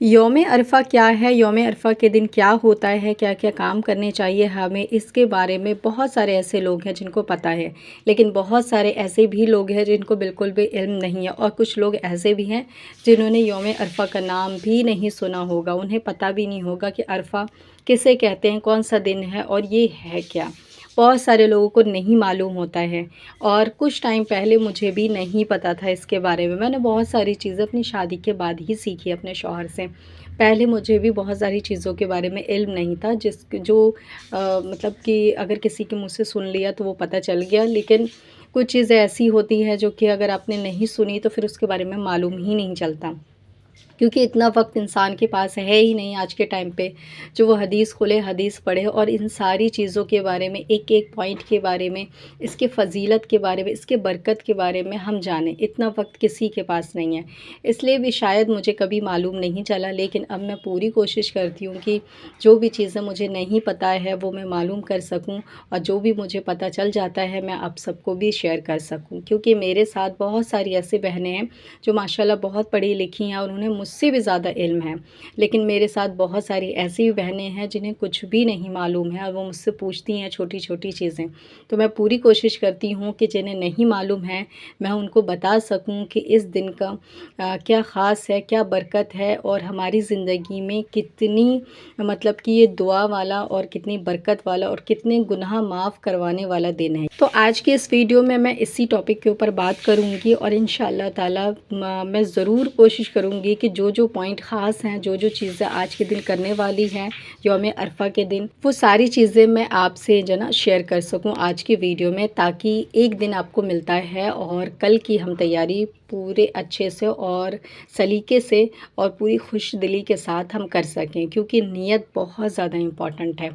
یوم عرفہ کیا ہے؟ یوم عرفہ کے دن کیا ہوتا ہے، کیا کیا کام کرنے چاہیے ہمیں، اس کے بارے میں بہت سارے ایسے لوگ ہیں جن کو پتہ ہے، لیکن بہت سارے ایسے بھی لوگ ہیں جن کو بالکل بھی علم نہیں ہے، اور کچھ لوگ ایسے بھی ہیں جنہوں نے یوم عرفہ کا نام بھی نہیں سنا ہوگا، انہیں پتہ بھی نہیں ہوگا کہ عرفہ کسے کہتے ہیں، کون سا دن ہے اور یہ ہے کیا۔ بہت سارے لوگوں کو نہیں معلوم ہوتا ہے، اور کچھ ٹائم پہلے مجھے بھی نہیں پتہ تھا اس کے بارے میں نے بہت ساری چیزیں اپنی شادی کے بعد ہی سیکھی اپنے شوہر سے۔ پہلے مجھے بھی بہت ساری چیزوں کے بارے میں علم نہیں تھا، مطلب کہ اگر کسی کے منہ سے سن لیا تو وہ پتہ چل گیا، لیکن کچھ چیزیں ایسی ہوتی ہیں جو کہ اگر آپ نے نہیں سنی تو پھر اس کے بارے میں معلوم ہی نہیں چلتا، کیونکہ اتنا وقت انسان کے پاس ہے ہی نہیں آج کے ٹائم پہ جو وہ حدیث کھولے، حدیث پڑھے اور ان ساری چیزوں کے بارے میں، ایک ایک پوائنٹ کے بارے میں، اس کے فضیلت کے بارے میں، اس کے برکت کے بارے میں ہم جانیں۔ اتنا وقت کسی کے پاس نہیں ہے، اس لیے بھی شاید مجھے کبھی معلوم نہیں چلا، لیکن اب میں پوری کوشش کرتی ہوں کہ جو بھی چیزیں مجھے نہیں پتہ ہے وہ میں معلوم کر سکوں، اور جو بھی مجھے پتہ چل جاتا ہے میں آپ سب کو بھی شیئر کر سکوں، کیونکہ میرے ساتھ بہت ساری ایسی بہنیں ہیں جو ماشاءاللہ بہت پڑھی لکھی ہیں اور انہیں مجھ سے بھی زیادہ علم ہے، لیکن میرے ساتھ بہت ساری ایسی بھی بہنیں ہیں جنہیں کچھ بھی نہیں معلوم ہے اور وہ مجھ سے پوچھتی ہیں چھوٹی چھوٹی چیزیں، تو میں پوری کوشش کرتی ہوں کہ جنہیں نہیں معلوم ہے میں ان کو بتا سکوں کہ اس دن کا کیا خاص ہے، کیا برکت ہے، اور ہماری زندگی میں کتنی مطلب کہ یہ دعا والا اور کتنی برکت والا اور کتنے گناہ معاف کروانے والا دن ہے۔ تو آج کے اس ویڈیو میں اسی ٹاپک کے اوپر بات کروں گی، اور انشاءاللہ تعالی میں ضرور کوشش کروں گی کہ جو پوائنٹ خاص ہیں، جو چیزیں آج کے دن کرنے والی ہیں یوم عرفہ کے دن، وہ ساری چیزیں میں آپ سے شیئر کر سکوں آج کی ویڈیو میں، تاکہ ایک دن آپ کو ملتا ہے اور کل کی ہم تیاری پورے اچھے سے اور سلیقے سے اور پوری خوش دلی کے ساتھ ہم کر سکیں، کیونکہ نیت بہت زیادہ امپورٹنٹ ہے۔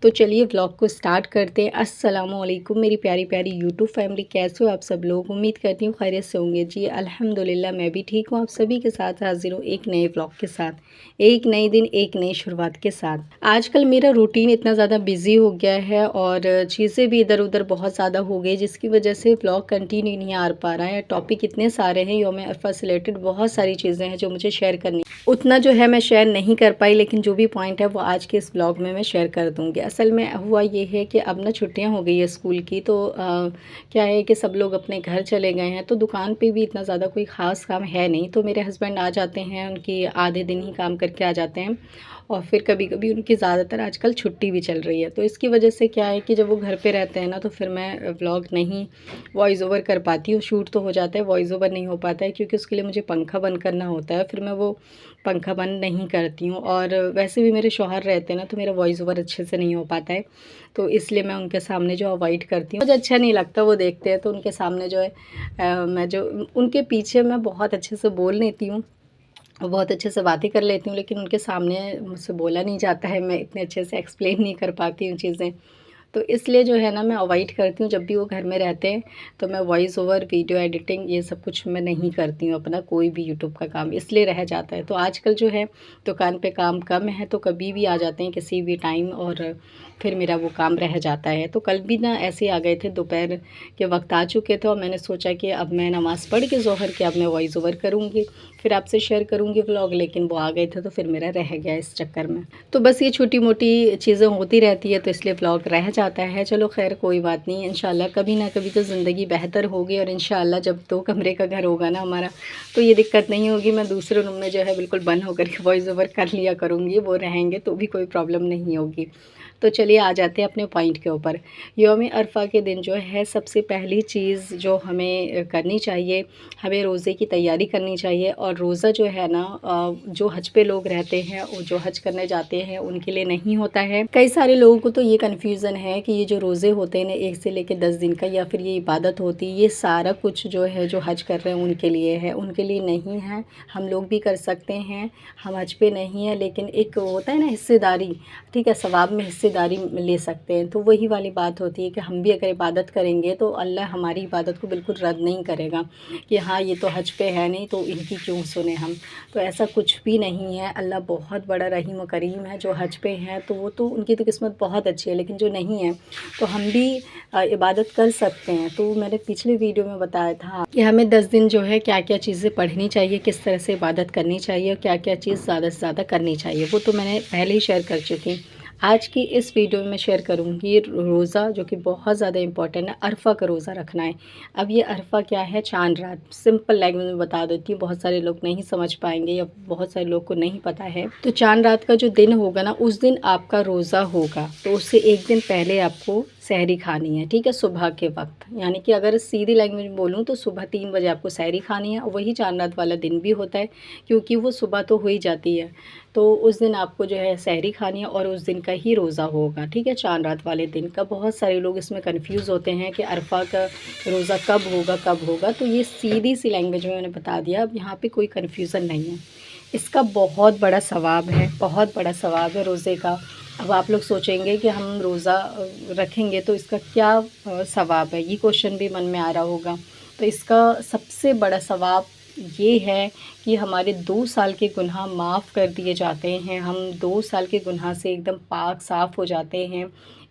تو چلیے ولاگ کو سٹارٹ کرتے ہیں۔ السلام علیکم میری پیاری پیاری یوٹیوب فیملی، کیسے ہو آپ سب لوگ؟ امید کرتی ہوں خیریت سے ہوں گے۔ جی الحمدللہ میں بھی ٹھیک ہوں، آپ سبھی کے ساتھ حاضر ہوں ایک نئے ولاگ کے ساتھ، ایک نئی دن، ایک نئی شروعات کے ساتھ۔ آج کل میرا روٹین اتنا زیادہ بیزی ہو گیا ہے اور چیزیں بھی ادھر ادھر بہت زیادہ ہو گئی، جس کی وجہ سے ولاگ کنٹینیو نہیں آ پا رہا ہے۔ ٹاپک اتنے سارے ہیں، یوم عرفہ سے ریلیٹڈ بہت ساری چیزیں ہیں جو مجھے شیئر کرنی، اتنا میں شیئر نہیں کر پائی، لیکن جو بھی پوائنٹ ہے وہ آج کے اس ولاگ میں شیئر کر دوں گی۔ اصل میں ہوا یہ ہے کہ اب چھٹیاں ہو گئی ہے اسکول کی، تو کیا ہے کہ سب لوگ اپنے گھر چلے گئے ہیں، تو دکان پہ بھی اتنا زیادہ کوئی خاص کام ہے نہیں، تو میرے ہسبینڈ آ جاتے ہیں، ان کی آدھے دن ہی کام کر کے آ جاتے ہیں، اور پھر کبھی کبھی ان کی زیادہ تر آج کل چھٹی بھی چل رہی ہے، تو اس کی وجہ سے کیا ہے کہ جب وہ گھر پہ رہتے ہیں نا، تو پھر میں ولاگ نہیں وائس اوور کر پاتی ہوں۔ شوٹ تو ہو جاتا ہے، وائس اوور نہیں ہو پاتا ہے، کیونکہ اس کے لیے مجھے پنکھا بند کرنا ہوتا ہے، پھر میں وہ پنکھا بند نہیں کرتی ہوں، اور ویسے بھی میرے شوہر رہتے ہیں نا، تو میرا وائس اوور اچھے سے نہیں ہو پاتا ہے، تو اس لیے میں ان کے سامنے اوائڈ کرتی ہوں، مجھے اچھا نہیں لگتا وہ دیکھتے ہیں، تو ان کے سامنے میں ان کے پیچھے میں بہت اچھے سے بول لیتی ہوں، بہت اچھے سے باتیں کر لیتی ہوں، لیکن ان کے سامنے مجھ سے بولا نہیں جاتا ہے، میں اتنے اچھے سے ایکسپلین نہیں کر پاتی ہوں چیزیں، تو اس لیے نا میں اوائڈ کرتی ہوں۔ جب بھی وہ گھر میں رہتے ہیں تو میں وائس اوور، ویڈیو ایڈیٹنگ یہ سب کچھ میں نہیں کرتی ہوں، اپنا کوئی بھی یوٹیوب کا کام اس لیے رہ جاتا ہے۔ تو آج کل ہے دکان پہ کام کم ہے، تو کبھی بھی آ جاتے ہیں کسی بھی ٹائم، اور پھر میرا وہ کام رہ جاتا ہے۔ تو کل بھی ایسے آ گئے تھے، دوپہر کے وقت آ چکے تھے، اور میں نے سوچا کہ اب میں نماز پڑھ کے ظہر کے اب میں وائس اوور کروں گی، پھر آپ سے شیئر کروں گی ولاگ، لیکن وہ آ گئے تھے تو پھر میرا رہ گیا اس چکر میں۔ تو بس یہ چھوٹی موٹی چیزیں ہوتی رہتی ہے، تو اس لیے ولاگ رہ جاتا ہے۔ چلو خیر کوئی بات نہیں، انشاءاللہ کبھی نہ کبھی تو زندگی بہتر ہوگی، اور انشاءاللہ جب 2 کمرے کا گھر ہوگا نا ہمارا، تو یہ دقت نہیں ہوگی، میں دوسرے روم میں بالکل بند ہو کر کے وائس اوور کر لیا کروں گی، وہ رہیں گے تو بھی کوئی پرابلم نہیں ہوگی۔ تو چلیے آ جاتے ہیں اپنے پوائنٹ کے اوپر۔ یوم عرفہ کے دن سب سے پہلی چیز جو ہمیں کرنی چاہیے، ہمیں روزے کی تیاری کرنی چاہیے، اور روزہ ہے نا، جو حج پہ لوگ رہتے ہیں اور جو حج کرنے جاتے ہیں ان کے لیے نہیں ہوتا ہے۔ کئی سارے لوگوں کو تو یہ کنفیوژن ہے کہ یہ جو روزے ہوتے ہیں 1 سے لے کے 10 دن کا، یا پھر یہ عبادت ہوتی ہے، یہ سارا کچھ جو حج کر رہے ہیں ان کے لیے ہے، ان کے لیے نہیں ہے۔ ہم لوگ بھی کر سکتے ہیں، ہم حج پہ نہیں ہیں، لیکن ایک ہوتا ہے نا حصے داری، ٹھیک ہے، ثواب میں حصے داری لے سکتے ہیں۔ تو وہی والی بات ہوتی ہے کہ ہم بھی اگر عبادت کریں گے تو اللہ ہماری عبادت کو بالکل رد نہیں کرے گا کہ ہاں یہ تو حج پہ ہے نہیں تو ان کی کیوں سنیں ہم۔ تو ایسا کچھ بھی نہیں ہے، اللہ بہت بڑا رحیم و کریم ہے۔ جو حج پہ ہیں تو وہ تو ان کی تو قسمت بہت اچھی ہے، لیکن جو نہیں ہیں تو ہم بھی عبادت کر سکتے ہیں۔ تو میں نے پچھلے ویڈیو میں بتایا تھا کہ ہمیں 10 دن جو ہے کیا کیا چیزیں پڑھنی چاہیے، کس طرح سے عبادت کرنی چاہیے اور کیا کیا چیز زیادہ سے زیادہ کرنی چاہیے، وہ تو میں نے پہلے ہی شیئر کر چکی۔ آج کی اس ویڈیو میں شیئر کروں گی روزہ، جو کہ بہت زیادہ امپورٹنٹ ہے، عرفہ کا روزہ رکھنا ہے۔ اب یہ عرفہ کیا ہے؟ چاند رات، سمپل لینگویج میں بتا دیتی ہوں، بہت سارے لوگ نہیں سمجھ پائیں گے یا بہت سارے لوگ کو نہیں پتہ ہے۔ تو چاند رات کا جو دن ہوگا نا، اس دن آپ کا روزہ ہوگا، تو اس سے ایک دن پہلے آپ کو سحری کھانی ہے، ٹھیک ہے، صبح کے وقت۔ یعنی کہ اگر سیدھی لینگویج میں بولوں تو صبح 3 بجے آپ کو سحری کھانی ہے، اور وہی چاند رات والا دن بھی ہوتا ہے کیونکہ وہ صبح تو ہو ہی جاتی ہے۔ تو اس دن آپ کو جو ہے سحری کھانی ہے اور اس دن کا ہی روزہ ہوگا، ٹھیک ہے، چاند رات والے دن کا۔ بہت سارے لوگ اس میں کنفیوز ہوتے ہیں کہ عرفہ کا روزہ کب ہوگا، تو یہ سیدھی سی لینگویج میں نے بتا دیا، اب یہاں پہ کوئی کنفیوژن نہیں ہے۔ اس کا بہت بڑا ثواب ہے، بہت بڑا ثواب ہے روزے کا۔ اب آپ لوگ سوچیں گے کہ ہم روزہ رکھیں گے تو اس کا کیا ثواب ہے، یہ کوشچن بھی من میں آ رہا ہوگا۔ تو اس کا سب سے بڑا ثواب یہ ہے کہ ہمارے 2 سال کے گناہ معاف کر دیے جاتے ہیں، ہم 2 سال کے گناہ سے ایک دم پاک صاف ہو جاتے ہیں۔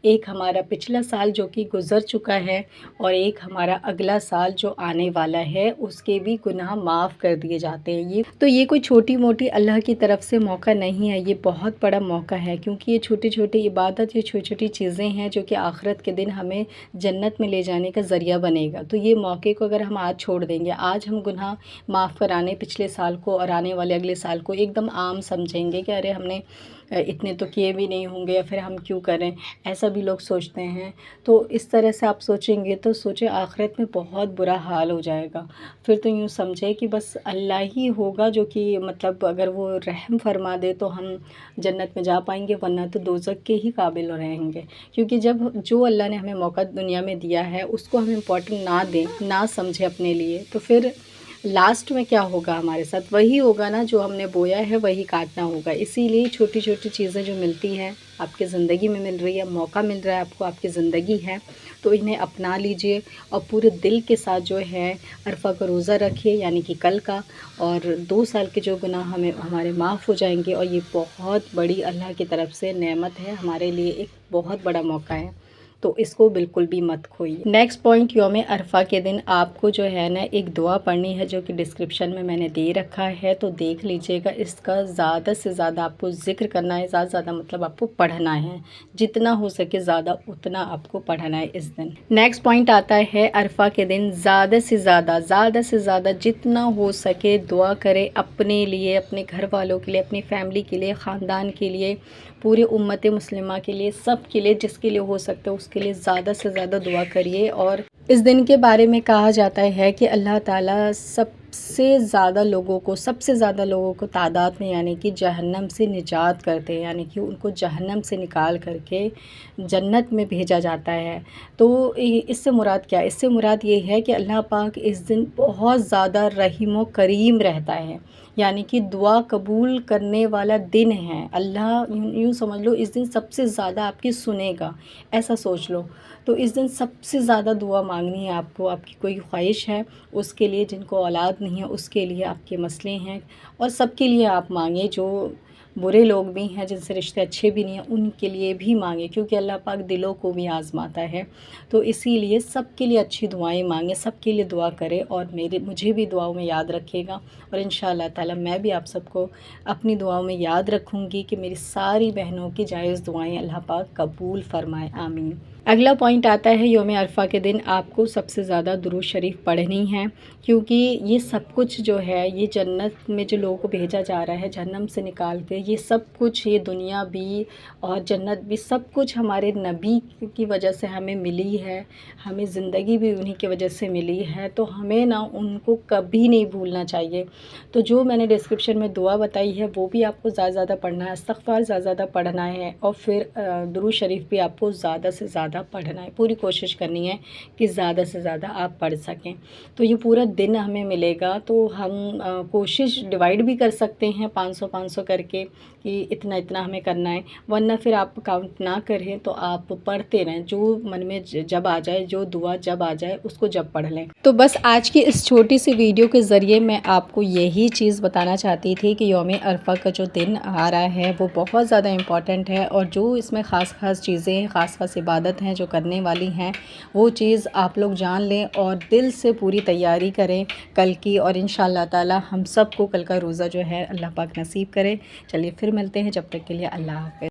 ایک ہمارا پچھلا سال جو کہ گزر چکا ہے اور ایک ہمارا اگلا سال جو آنے والا ہے، اس کے بھی گناہ معاف کر دیے جاتے ہیں۔ یہ کوئی چھوٹی موٹی اللہ کی طرف سے موقع نہیں ہے، یہ بہت بڑا موقع ہے، کیونکہ یہ چھوٹی چھوٹی عبادت، یہ چھوٹی چھوٹی چیزیں ہیں جو کہ آخرت کے دن ہمیں جنت میں لے جانے کا ذریعہ بنے گا۔ تو یہ موقع کو اگر ہم آج چھوڑ دیں گے، آج ہم گناہ معاف کرانے پچھلے سال کو اور آنے والے اگلے سال کو ایک دم عام سمجھیں گے کہ ارے ہم نے اتنے تو کیے بھی نہیں ہوں گے، یا پھر ہم کیوں کریں، ایسا بھی لوگ سوچتے ہیں۔ تو اس طرح سے آپ سوچیں گے تو سوچیں آخرت میں بہت برا حال ہو جائے گا۔ پھر تو یوں سمجھے کہ بس اللہ ہی ہوگا جو کہ مطلب اگر وہ رحم فرما دے تو ہم جنت میں جا پائیں گے، ورنہ تو دوزخ کے ہی قابل رہیں گے۔ کیونکہ جب جو اللہ نے ہمیں موقع دنیا میں دیا ہے اس کو ہم امپورٹنٹ نہ دیں، نہ سمجھیں اپنے لیے، تو پھر لاسٹ میں کیا ہوگا ہمارے ساتھ؟ وہی ہوگا نا، جو ہم نے بویا ہے وہی کاٹنا ہوگا۔ اسی لیے چھوٹی چھوٹی چیزیں جو ملتی ہیں آپ کے زندگی میں مل رہی ہے، موقع مل رہا ہے آپ کو، آپ کی زندگی ہے، تو انہیں اپنا لیجئے اور پورے دل کے ساتھ جو ہے عرفہ کا روزہ رکھیے، یعنی کہ کل کا، اور 2 سال کے جو گناہ ہمارے معاف ہو جائیں گے، اور یہ بہت بڑی اللہ کی طرف سے نعمت ہے، ہمارے لیے ایک بہت بڑا موقع ہے، تو اس کو بالکل بھی مت کھوئیے۔ نیکسٹ پوائنٹ، یوم عرفہ کے دن آپ کو جو ہے نا ایک دعا پڑھنی ہے، جو کہ ڈسکرپشن میں نے دے رکھا ہے، تو دیکھ لیجئے گا۔ اس کا زیادہ سے زیادہ آپ کو ذکر کرنا ہے، زیادہ سے زیادہ مطلب آپ کو پڑھنا ہے، جتنا ہو سکے زیادہ اتنا آپ کو پڑھنا ہے اس دن۔ نیکسٹ پوائنٹ آتا ہے عرفہ کے دن زیادہ سے زیادہ جتنا ہو سکے دعا کرے اپنے لیے، اپنے گھر والوں کے لیے، اپنی فیملی کے لیے، خاندان کے لیے، پورے امت مسلمہ کے لیے، سب کے لیے، جس کے لیے ہو سکتا ہے اس کے لیے زیادہ سے زیادہ دعا کریے۔ اور اس دن کے بارے میں کہا جاتا ہے کہ اللہ تعالیٰ سب سے زیادہ لوگوں کو تعداد میں یعنی کہ جہنم سے نجات کرتے ہیں، یعنی کہ ان کو جہنم سے نکال کر کے جنت میں بھیجا جاتا ہے۔ تو اس سے مراد کیا ہے؟ اس سے مراد یہ ہے کہ اللہ پاک اس دن بہت زیادہ رحیم و کریم رہتا ہے، یعنی کہ دعا قبول کرنے والا دن ہے۔ اللہ یوں سمجھ لو اس دن سب سے زیادہ آپ کی سنے گا، ایسا سوچ لو۔ تو اس دن سب سے زیادہ دعا مانگنی ہے آپ کو، آپ کی کوئی خواہش ہے اس کے لیے، جن کو اولاد نہیں ہے اس کے لیے، آپ کے مسئلے ہیں، اور سب کے لیے آپ مانگیں، جو برے لوگ بھی ہیں، جن سے رشتے اچھے بھی نہیں ہیں، ان کے لیے بھی مانگیں، کیونکہ اللہ پاک دلوں کو بھی آزماتا ہے۔ تو اسی لیے سب کے لیے اچھی دعائیں مانگیں، سب کے لیے دعا کریں، اور مجھے بھی دعاؤں میں یاد رکھے گا، اور انشاءاللہ تعالی میں بھی آپ سب کو اپنی دعاؤں میں یاد رکھوں گی کہ میری ساری بہنوں کی جائز دعائیں اللہ پاک قبول فرمائے، آمین۔ اگلا پوائنٹ آتا ہے یوم عرفہ کے دن آپ کو سب سے زیادہ درود شریف پڑھنی ہے، کیونکہ یہ سب کچھ جو ہے، یہ جنت میں جو لوگوں کو بھیجا جا رہا ہے جہنم سے نکال کے، یہ سب کچھ، یہ دنیا بھی اور جنت بھی، سب کچھ ہمارے نبی کی وجہ سے ہمیں ملی ہے، ہمیں زندگی بھی انہی کی وجہ سے ملی ہے، تو ہمیں نا ان کو کبھی نہیں بھولنا چاہیے۔ تو جو میں نے ڈسکرپشن میں دعا بتائی ہے وہ بھی آپ کو زیادہ سے زیادہ پڑھنا ہے، استغفار زیادہ سے زیادہ پڑھنا ہے، اور پھر درود شریف بھی آپ کو زیادہ سے زیادہ پڑھنا ہے، پوری کوشش کرنی ہے کہ زیادہ سے زیادہ آپ پڑھ سکیں۔ تو یہ پورا دن ہمیں ملے گا، تو ہم کوشش ڈیوائیڈ بھی کر سکتے ہیں 500 کر کے، کہ اتنا اتنا ہمیں کرنا ہے، ورنہ پھر آپ کاؤنٹ نہ کریں تو آپ پڑھتے رہیں، جو من میں جب آ جائے، جو دعا جب آ جائے اس کو جب پڑھ لیں۔ تو بس آج کی اس چھوٹی سی ویڈیو کے ذریعے میں آپ کو یہی چیز بتانا چاہتی تھی کہ یوم عرفہ کا جو دن آ رہا ہے وہ بہت زیادہ امپورٹنٹ ہے، اور جو اس میں خاص خاص چیزیں ہیں، خاص خاص عبادت ہیں جو کرنے والی ہیں، وہ چیز آپ لوگ جان لیں اور دل سے پوری تیاری کریں کل کی، اور انشاءاللہ تعالی ہم سب کو کل کا روزہ جو ہے اللہ پاک نصیب کرے۔ چلیے پھر ملتے ہیں، جب تک کے لیے اللہ حافظ۔